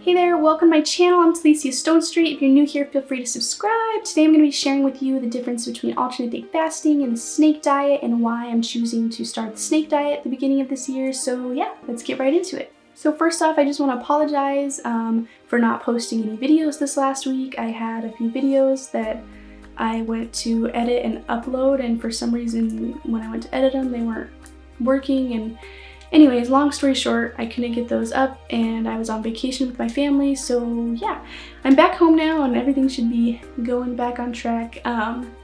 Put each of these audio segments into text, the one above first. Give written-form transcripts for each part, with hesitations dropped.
Hey there, welcome to my channel. I'm Taleecia Stonestreet. If you're new here, feel free to subscribe. Today I'm going to be sharing with you the difference between alternate day fasting and the snake diet and why I'm choosing to start the snake diet at the beginning of this year. So yeah, let's get right into it. So first off, I just want to apologize for not posting any videos this last week. I had a few videos that I went to edit and upload, and for some reason when I went to edit them, they weren't working. And anyways, long story short, I couldn't get those up and I was on vacation with my family. So yeah, I'm back home now and everything should be going back on track.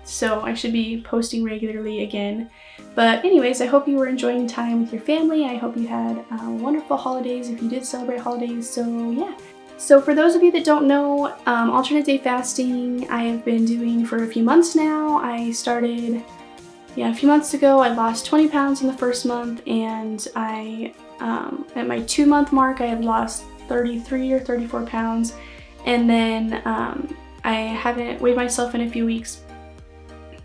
So I should be posting regularly again. But anyways, I hope you were enjoying time with your family. I hope you had wonderful holidays if you did celebrate holidays. So yeah. So for those of you that don't know, alternate day fasting I have been doing for a few months now. I started a few months ago. I lost 20 pounds in the first month, and I, at my 2-month mark, I had lost 33 or 34 pounds, and then I haven't weighed myself in a few weeks.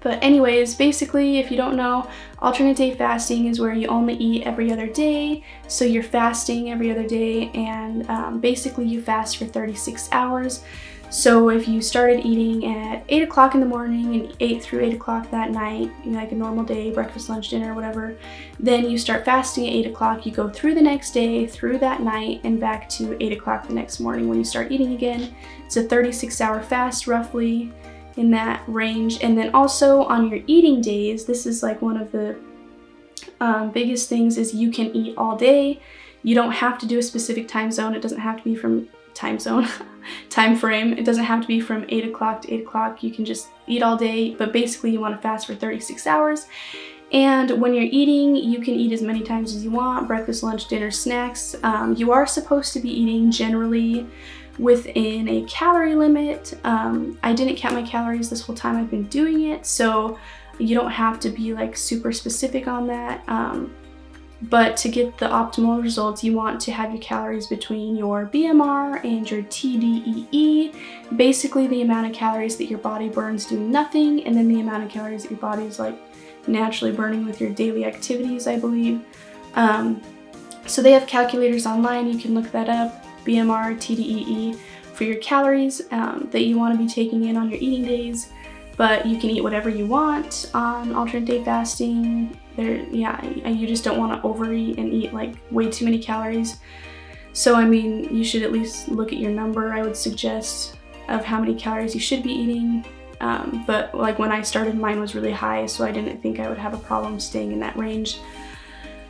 But anyways, basically, if you don't know, alternate day fasting is where you only eat every other day, so you're fasting every other day, and basically you fast for 36 hours. So if you started eating at 8 o'clock in the morning and ate through 8 o'clock that night, like a normal day, breakfast, lunch, dinner, whatever, then you start fasting at 8 o'clock, you go through the next day, through that night, and back to 8 o'clock the next morning when you start eating again. It's a 36-hour fast, roughly, in that range. And then also on your eating days, this is like one of the biggest things, is you can eat all day. You don't have to do a specific time zone. It doesn't have to be from time frame. It doesn't have to be from 8 o'clock to 8 o'clock. You can just eat all day, but basically you want to fast for 36 hours. And when you're eating, you can eat as many times as you want, breakfast, lunch, dinner, snacks. You are supposed to be eating generally within a calorie limit. I didn't count my calories this whole time I've been doing it, so you don't have to be like super specific on that. But to get the optimal results, you want to have your calories between your BMR and your TDEE, basically the amount of calories that your body burns doing nothing, and then the amount of calories that your body is like naturally burning with your daily activities, I believe. So they have calculators online, you can look that up, BMR, TDEE, for your calories that you want to be taking in on your eating days. But you can eat whatever you want on alternate day fasting. You just don't want to overeat and eat like way too many calories. So I mean, you should at least look at your number, I would suggest, of how many calories you should be eating. But like when I started, mine was really high, so I didn't think I would have a problem staying in that range.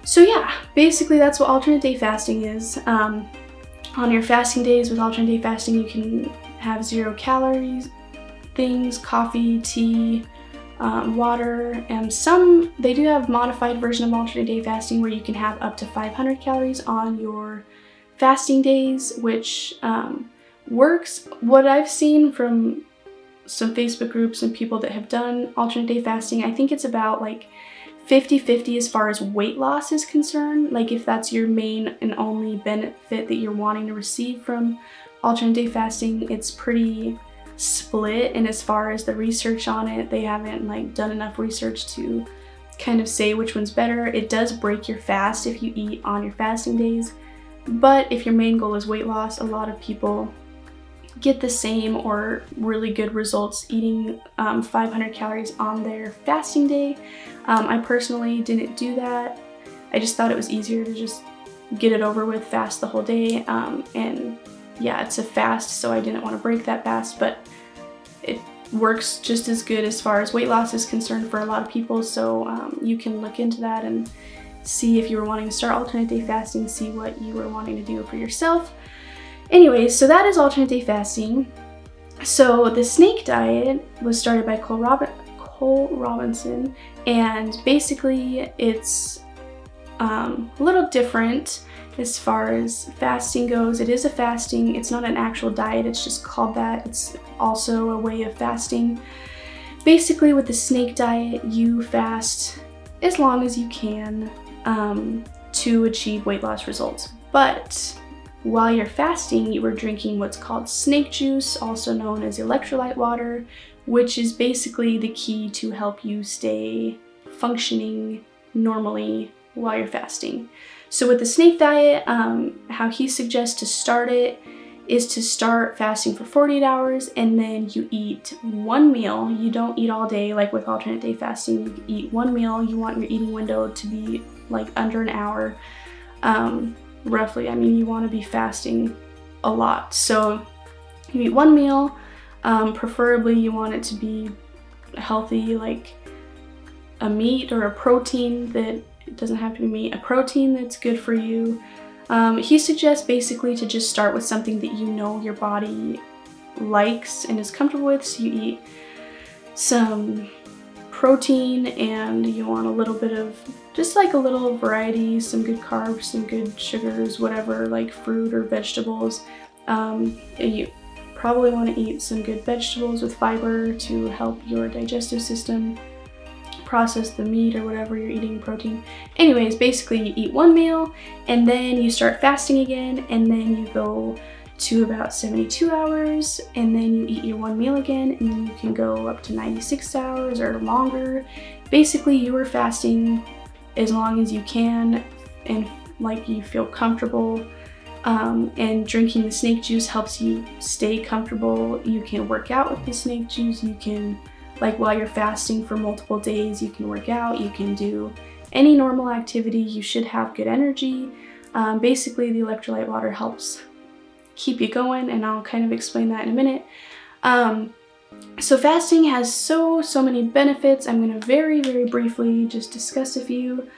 So yeah, basically that's what alternate day fasting is. On your fasting days with alternate day fasting, you can have 0 calories things, coffee, tea, water, and they do have modified version of alternate day fasting where you can have up to 500 calories on your fasting days, which works. What I've seen from some Facebook groups and people that have done alternate day fasting, I think it's about like 50-50 as far as weight loss is concerned. Like if that's your main and only benefit that you're wanting to receive from alternate day fasting, it's pretty split. And as far as the research on it, they haven't like done enough research to kind of say which one's better. It does break your fast if you eat on your fasting days, but if your main goal is weight loss, a lot of people get the same or really good results eating 500 calories on their fasting day. I personally didn't do that. I just thought it was easier to just get it over with, fast the whole day, and yeah, it's a fast, so I didn't want to break that fast, but it works just as good as far as weight loss is concerned for a lot of people. So you can look into that and see if you were wanting to start alternate day fasting, see what you were wanting to do for yourself. Anyways, so that is alternate day fasting. So the snake diet was started by Cole Robinson, and basically it's a little different as far as fasting goes. It is a fasting, it's not an actual diet, it's just called that. It's also a way of fasting. Basically with the snake diet, you fast as long as you can to achieve weight loss results. But while you're fasting, you are drinking what's called snake juice, also known as electrolyte water, which is basically the key to help you stay functioning normally while you're fasting. So with the snake diet, how he suggests to start it is to start fasting for 48 hours and then you eat one meal. You don't eat all day like with alternate day fasting. You eat one meal. You want your eating window to be like under an hour, roughly. I mean, you want to be fasting a lot. So you eat one meal. Preferably you want it to be healthy, like a meat or a protein that it doesn't have to be meat, a protein that's good for you. He suggests basically to just start with something that you know your body likes and is comfortable with. So you eat some protein and you want a little bit of, just like a little variety, some good carbs, some good sugars, whatever, like fruit or vegetables. You probably want to eat some good vegetables with fiber to help your digestive system process the meat or whatever you're eating, protein. Anyways, basically you eat one meal and then you start fasting again, and then you go to about 72 hours and then you eat your one meal again, and then you can go up to 96 hours or longer. Basically you are fasting as long as you can and like you feel comfortable. And drinking the snake juice helps you stay comfortable. You can work out with the snake juice. You can, like while you're fasting for multiple days, you can work out, you can do any normal activity. You should have good energy. Basically the electrolyte water helps keep you going, and I'll kind of explain that in a minute. So fasting has so many benefits. I'm going to very briefly just discuss a few.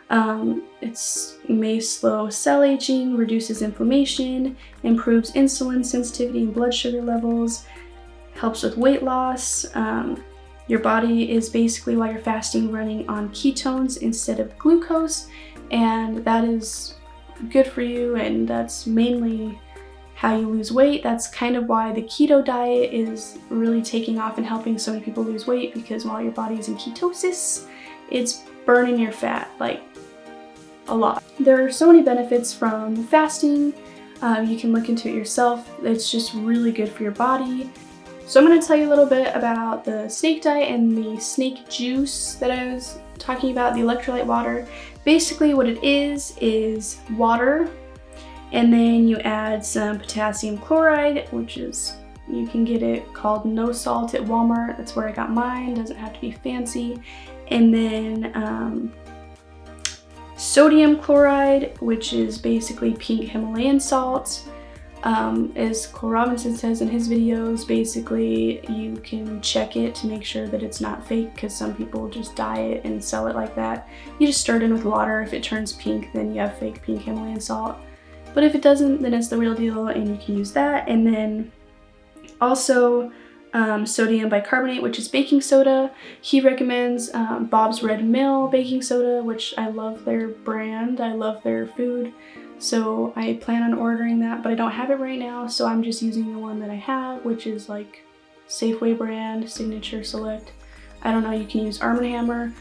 It may slow cell aging, reduces inflammation, improves insulin sensitivity and blood sugar levels, helps with weight loss. Your body is basically, while you're fasting, running on ketones instead of glucose, and that is good for you, and that's mainly how you lose weight. That's kind of why the keto diet is really taking off and helping so many people lose weight, because while your body is in ketosis, it's burning your fat like a lot. There are so many benefits from fasting. You can look into it yourself. It's just really good for your body. So I'm going to tell you a little bit about the snake diet and the snake juice that I was talking about, the electrolyte water. Basically what it is water, and then you add some potassium chloride, which is, you can get it called no salt at Walmart. That's where I got mine. Doesn't have to be fancy. And then sodium chloride, which is basically pink Himalayan salt. As Cole Robinson says in his videos, basically you can check it to make sure that it's not fake, because some people just dye it and sell it like that. You just stir it in with water. If it turns pink, then you have fake pink Himalayan salt. But if it doesn't, then it's the real deal, and you can use that. And then also sodium bicarbonate, which is baking soda. He recommends Bob's Red Mill baking soda, which I love their brand. I love their food. So I plan on ordering that, but I don't have it right now, so I'm just using the one that I have, which is like Safeway brand, Signature Select. I don't know, you can use Arm & Hammer.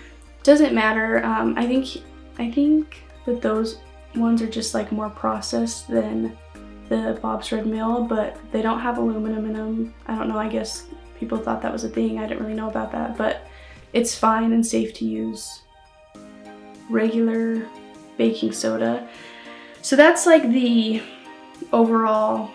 Doesn't matter. I think that those ones are just like more processed than the Bob's Red Mill, but they don't have aluminum in them. I don't know, I guess people thought that was a thing. I didn't really know about that, but it's fine and safe to use regular baking soda. So that's like the overall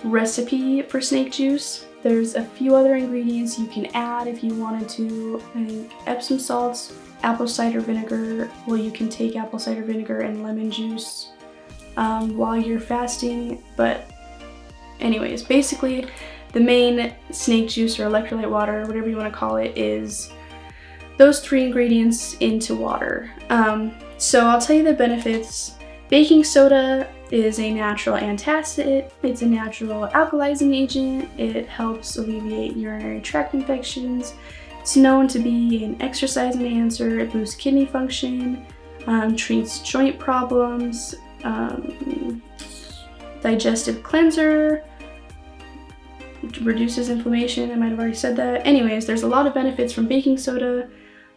recipe for snake juice. There's a few other ingredients you can add if you wanted to. I think Epsom salts, apple cider vinegar. Well, you can take apple cider vinegar and lemon juice while you're fasting. But anyways, basically the main snake juice or electrolyte water, whatever you want to call it, is those three ingredients into water. So I'll tell you the benefits. Baking soda is a natural antacid. It's a natural alkalizing agent. It helps alleviate urinary tract infections. It's known to be an exercise enhancer. It boosts kidney function, treats joint problems, digestive cleanser, reduces inflammation. I might have already said that. Anyways, there's a lot of benefits from baking soda.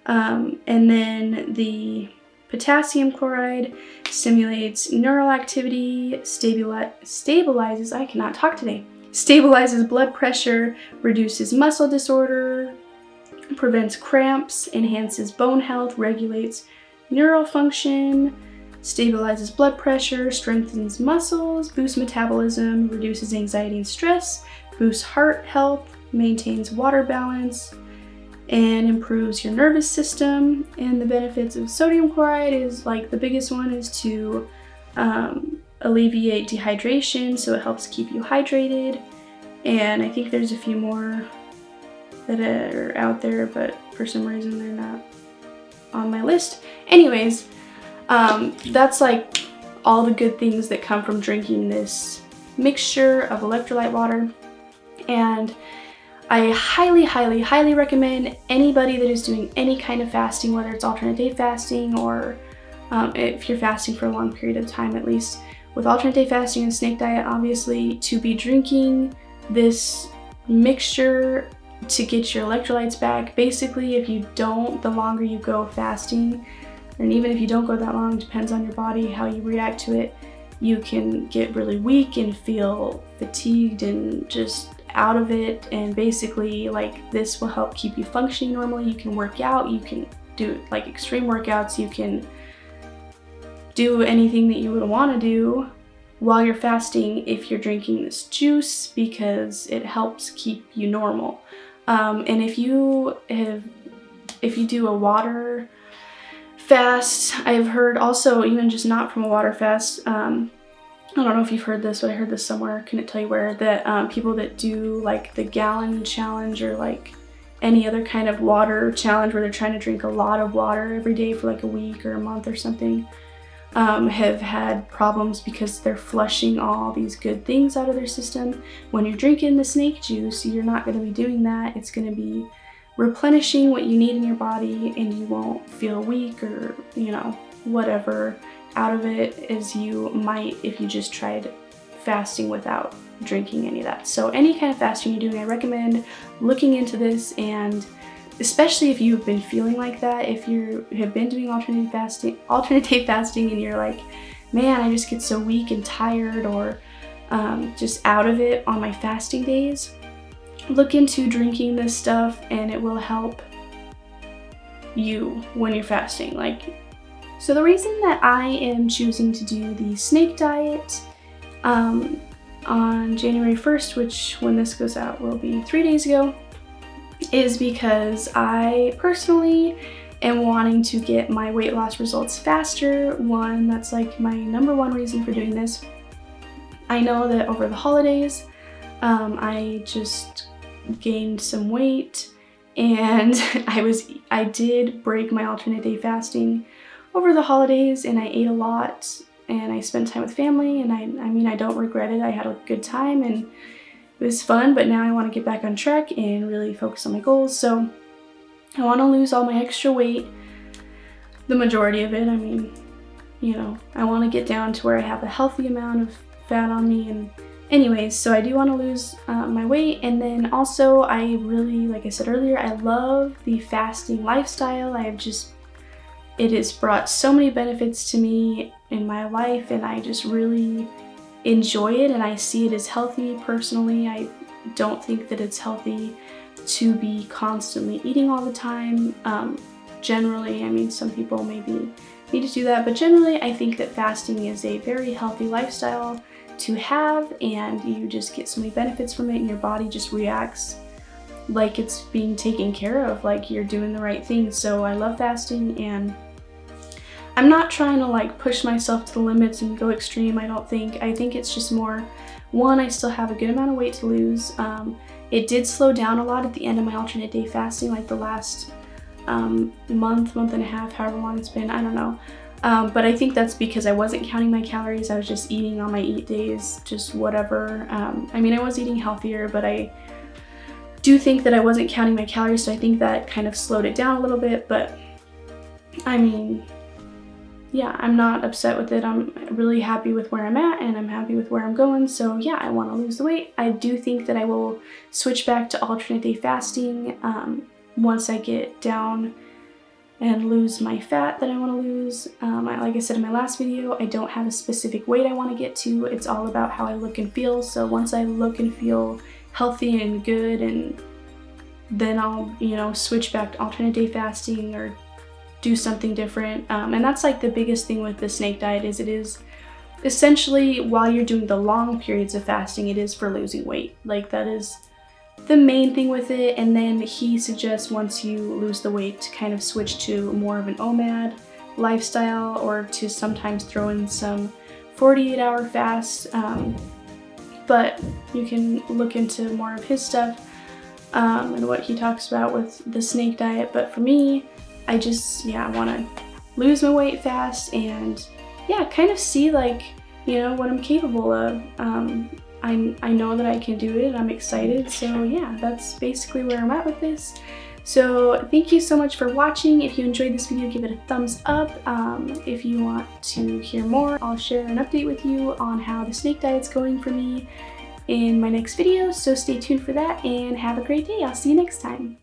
And then the potassium chloride stimulates neural activity, stabilizes, I cannot talk today, stabilizes blood pressure, reduces muscle disorder, prevents cramps, enhances bone health, regulates neural function, stabilizes blood pressure, strengthens muscles, boosts metabolism, reduces anxiety and stress, boosts heart health, maintains water balance, and improves your nervous system. And the benefits of sodium chloride is, like, the biggest one is to alleviate dehydration, so it helps keep you hydrated. And I think there's a few more that are out there, but for some reason they're not on my list. Anyways, that's like all the good things that come from drinking this mixture of electrolyte water. And I highly, highly, highly recommend anybody that is doing any kind of fasting, whether it's alternate day fasting or if you're fasting for a long period of time, at least with alternate day fasting and snake diet, obviously, to be drinking this mixture to get your electrolytes back. Basically, if you don't, the longer you go fasting, and even if you don't go that long, depends on your body, how you react to it, you can get really weak and feel fatigued and just out of it. And basically, like, this will help keep you functioning normally. You can work out, you can do like extreme workouts, you can do anything that you would want to do while you're fasting if you're drinking this juice, because it helps keep you normal. And if you do a water fast, I've heard also, even just not from a water fast, I don't know if you've heard this, but I heard this somewhere, couldn't tell you where, that people that do like the gallon challenge or like any other kind of water challenge where they're trying to drink a lot of water every day for like a week or a month or something, have had problems because they're flushing all these good things out of their system. When you're drinking the snake juice, you're not going to be doing that. It's going to be replenishing what you need in your body, and you won't feel weak or, you know, whatever out of it as you might if you just tried fasting without drinking any of that. So any kind of fasting you're doing, I recommend looking into this, and especially if you've been feeling like that, if you have been doing alternate day fasting and you're like, man, I just get so weak and tired or just out of it on my fasting days, look into drinking this stuff and it will help you when you're fasting. So the reason that I am choosing to do the snake diet on January 1st, which when this goes out will be 3 days ago, is because I personally am wanting to get my weight loss results faster. One, that's like my number one reason for doing this. I know that over the holidays, I just gained some weight, and I did break my alternate day fasting over the holidays, and I ate a lot, and I spent time with family, and I mean, I don't regret it. I had a good time, and it was fun, but now I want to get back on track and really focus on my goals. So I want to lose all my extra weight, the majority of it. I mean, you know, I want to get down to where I have a healthy amount of fat on me. And anyways, so I do want to lose my weight. And then also, I really, like I said earlier, I love the fasting lifestyle. It has brought so many benefits to me in my life, and I just really enjoy it, and I see it as healthy personally. I don't think that it's healthy to be constantly eating all the time. Generally, I mean, some people maybe need to do that, but generally I think that fasting is a very healthy lifestyle to have, and you just get so many benefits from it, and your body just reacts like it's being taken care of, like you're doing the right thing. So I love fasting, and I'm not trying to like push myself to the limits and go extreme, I don't think. I think it's just more, one, I still have a good amount of weight to lose. It did slow down a lot at the end of my alternate day fasting, like the last month and a half, however long it's been, I don't know. But I think that's because I wasn't counting my calories. I was just eating on my eat days, just whatever. I mean, I was eating healthier, but I do think that I wasn't counting my calories, so I think that kind of slowed it down a little bit. But I mean, yeah, I'm not upset with it. I'm really happy with where I'm at, and I'm happy with where I'm going. So yeah, I want to lose the weight. I do think that I will switch back to alternate day fasting once I get down and lose my fat that I want to lose. Like I said in my last video, I don't have a specific weight I want to get to. It's all about how I look and feel. So once I look and feel healthy and good, and then I'll, you know, switch back to alternate day fasting or do something different. And that's like the biggest thing with the snake diet, is it is essentially, while you're doing the long periods of fasting, it is for losing weight. Like that is the main thing with it. And then he suggests once you lose the weight to kind of switch to more of an OMAD lifestyle, or to sometimes throw in some 48-hour fasts. But you can look into more of his stuff and what he talks about with the snake diet. But for me, I just, I want to lose my weight fast and kind of see like, what I'm capable of. I know that I can do it and I'm excited. So that's basically where I'm at with this. So thank you so much for watching. If you enjoyed this video, give it a thumbs up. If you want to hear more, I'll share an update with you on how the snake diet's going for me in my next video. So stay tuned for that and have a great day. I'll see you next time.